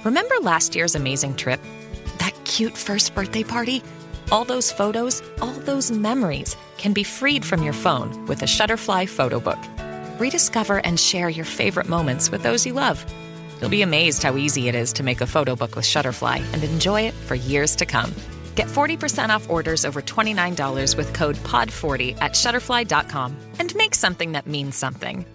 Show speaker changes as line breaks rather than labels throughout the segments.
Remember last year's amazing trip? That cute first birthday party? All those photos, all those memories can be freed from your phone with a Shutterfly photo book. Rediscover and share your favorite moments with those you love. You'll be amazed how easy it is to make a photo book with Shutterfly and enjoy it for years to come. Get 40% off orders over $29 with code POD40 at Shutterfly.com and make something that means something.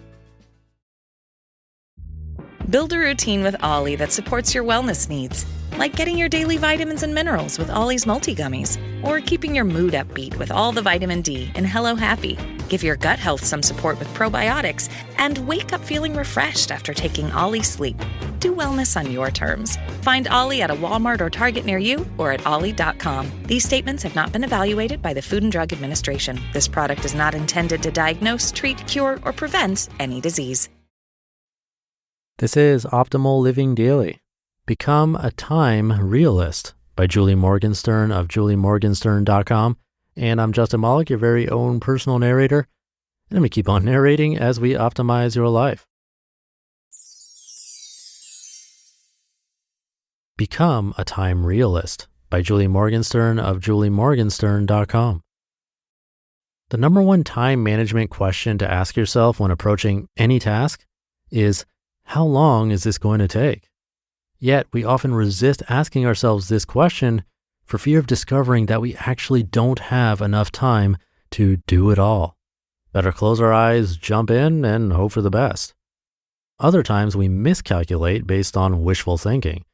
Build a routine with Ollie that supports your wellness needs, like getting your daily vitamins and minerals with Ollie's multi-gummies, or keeping your mood upbeat with all the vitamin D in Hello Happy. Give your gut health some support with probiotics, and wake up feeling refreshed after taking Ollie Sleep. Do wellness on your terms. Find Ollie at a Walmart or Target near you or at ollie.com. These statements have not been evaluated by the Food and Drug Administration. This product is not intended to diagnose, treat, cure, or prevent any disease.
This is Optimal Living Daily. Become a Time Realist by Julie Morgenstern of juliemorgenstern.com. And I'm Justin Malik, your very own personal narrator. And I'm going to keep on narrating as we optimize your life. Become a Time Realist by Julie Morgenstern of juliemorgenstern.com. The number one time management question to ask yourself when approaching any task is, how long is this going to take? Yet we often resist asking ourselves this question for fear of discovering that we actually don't have enough time to do it all. Better close our eyes, jump in, and hope for the best. Other times we miscalculate based on wishful thinking.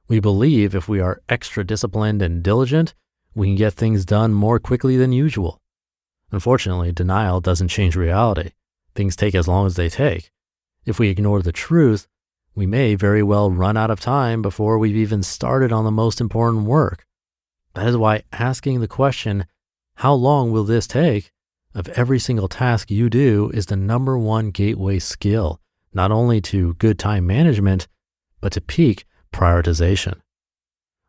We believe if we are extra disciplined and diligent, we can get things done more quickly than usual. Unfortunately, denial doesn't change reality. Things take as long as they take. If we ignore the truth, we may very well run out of time before we've even started on the most important work. That is why asking the question, how long will this take, of every single task you do is the number one gateway skill, not only to good time management, but to peak prioritization.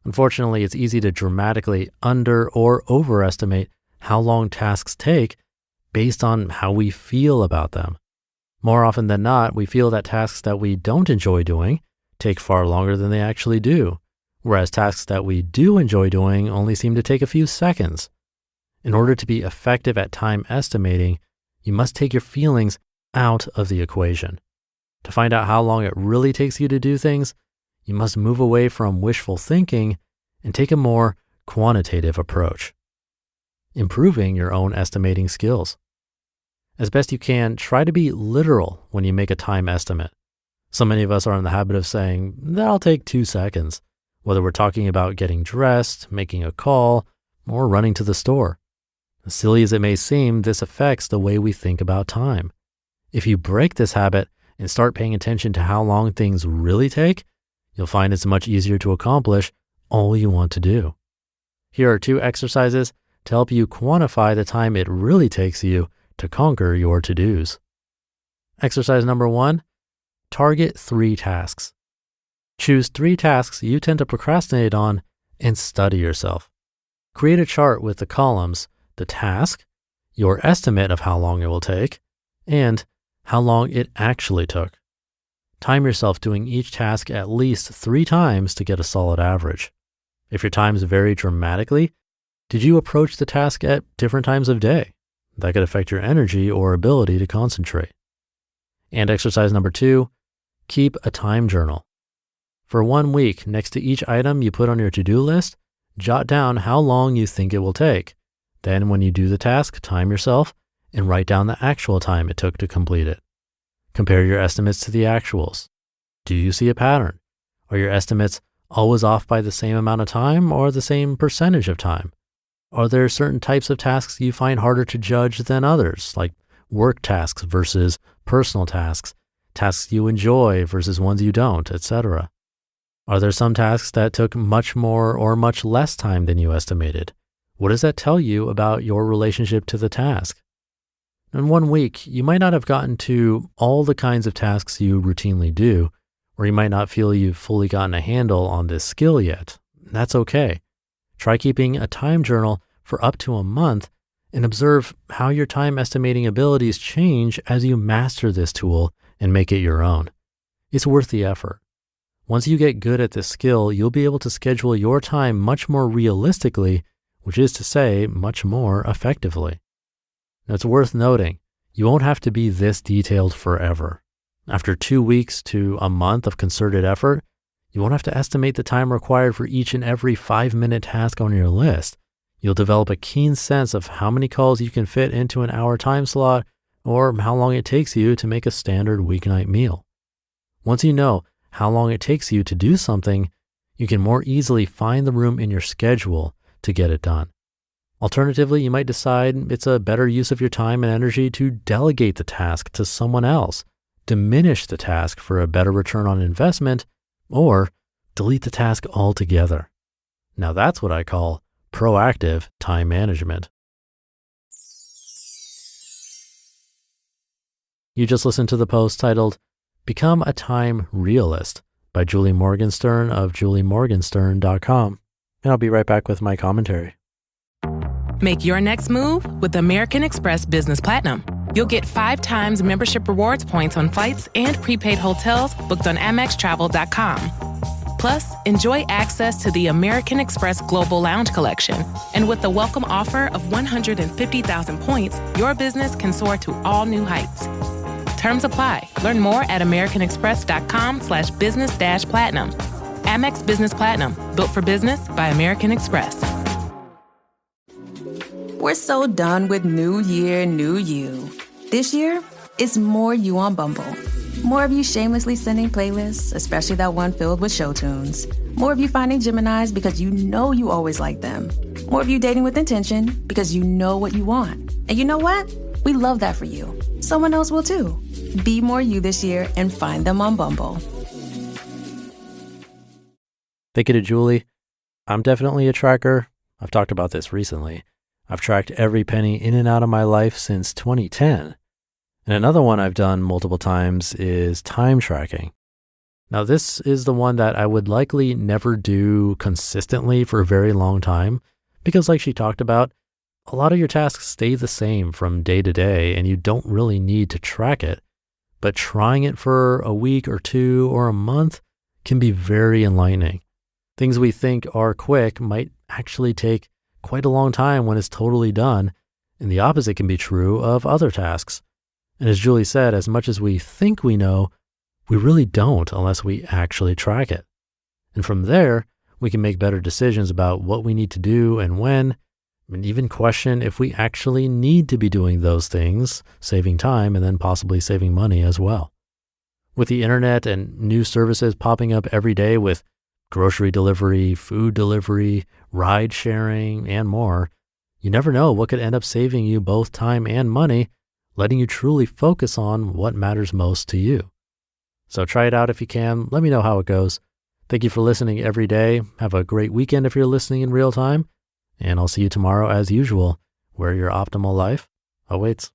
Unfortunately, it's easy to dramatically under or overestimate how long tasks take based on how we feel about them. More often than not, we feel that tasks that we don't enjoy doing take far longer than they actually do, whereas tasks that we do enjoy doing only seem to take a few seconds. In order to be effective at time estimating, you must take your feelings out of the equation. To find out how long it really takes you to do things, you must move away from wishful thinking and take a more quantitative approach. Improving your own estimating skills. As best you can, try to be literal when you make a time estimate. So many of us are in the habit of saying, that'll take 2 seconds, whether we're talking about getting dressed, making a call, or running to the store. As silly as it may seem, this affects the way we think about time. If you break this habit and start paying attention to how long things really take, you'll find it's much easier to accomplish all you want to do. Here are 2 exercises to help you quantify the time it really takes you to conquer your to-dos. Exercise number 1, target 3 tasks. Choose 3 tasks you tend to procrastinate on and study yourself. Create a chart with the columns, the task, your estimate of how long it will take, and how long it actually took. Time yourself doing each task at least 3 times to get a solid average. If your times vary dramatically, did you approach the task at different times of day? That could affect your energy or ability to concentrate. And exercise number 2, keep a time journal. For 1 week, next to each item you put on your to-do list, jot down how long you think it will take. Then when you do the task, time yourself and write down the actual time it took to complete it. Compare your estimates to the actuals. Do you see a pattern? Are your estimates always off by the same amount of time or the same percentage of time? Are there certain types of tasks you find harder to judge than others, like work tasks versus personal tasks, tasks you enjoy versus ones you don't, etc.? Are there some tasks that took much more or much less time than you estimated? What does that tell you about your relationship to the task? In 1 week, you might not have gotten to all the kinds of tasks you routinely do, or you might not feel you've fully gotten a handle on this skill yet. That's okay. Try keeping a time journal for up to a month and observe how your time estimating abilities change as you master this tool and make it your own. It's worth the effort. Once you get good at this skill, you'll be able to schedule your time much more realistically, which is to say, much more effectively. Now, it's worth noting, you won't have to be this detailed forever. After 2 weeks to a month of concerted effort, you won't have to estimate the time required for each and every 5-minute task on your list. You'll develop a keen sense of how many calls you can fit into an hour time slot or how long it takes you to make a standard weeknight meal. Once you know how long it takes you to do something, you can more easily find the room in your schedule to get it done. Alternatively, you might decide it's a better use of your time and energy to delegate the task to someone else, diminish the task for a better return on investment, or delete the task altogether. Now that's what I call proactive time management. You just listened to the post titled, Become a Time Realist by Julie Morgenstern of juliemorgenstern.com. And I'll be right back with my commentary.
Make your next move with American Express Business Platinum. You'll get 5 times membership rewards points on flights and prepaid hotels booked on AmexTravel.com. Plus, enjoy access to the American Express Global Lounge Collection. And with the welcome offer of 150,000 points, your business can soar to all new heights. Terms apply. Learn more at americanexpress.com/business-platinum. Amex Business Platinum, built for business by American Express.
We're so done with New Year, New You. This year, it's more you on Bumble. More of you shamelessly sending playlists, especially that one filled with show tunes. More of you finding Geminis because you know you always like them. More of you dating with intention because you know what you want. And you know what? We love that for you. Someone else will too. Be more you this year and find them on Bumble.
Thank you to Julie. I'm definitely a tracker. I've talked about this recently. I've tracked every penny in and out of my life since 2010. And another one I've done multiple times is time tracking. Now, this is the one that I would likely never do consistently for a very long time because, like she talked about, a lot of your tasks stay the same from day to day and you don't really need to track it. But trying it for a week or 2 or a month can be very enlightening. Things we think are quick might actually take quite a long time when it's totally done, and the opposite can be true of other tasks. And as Julie said, as much as we think we know, we really don't unless we actually track it. And from there, we can make better decisions about what we need to do and when, and even question if we actually need to be doing those things, saving time and then possibly saving money as well. With the internet and new services popping up every day with grocery delivery, food delivery, ride sharing, and more, you never know what could end up saving you both time and money, letting you truly focus on what matters most to you. So try it out if you can. Let me know how it goes. Thank you for listening every day. Have a great weekend if you're listening in real time. And I'll see you tomorrow as usual, where your optimal life awaits.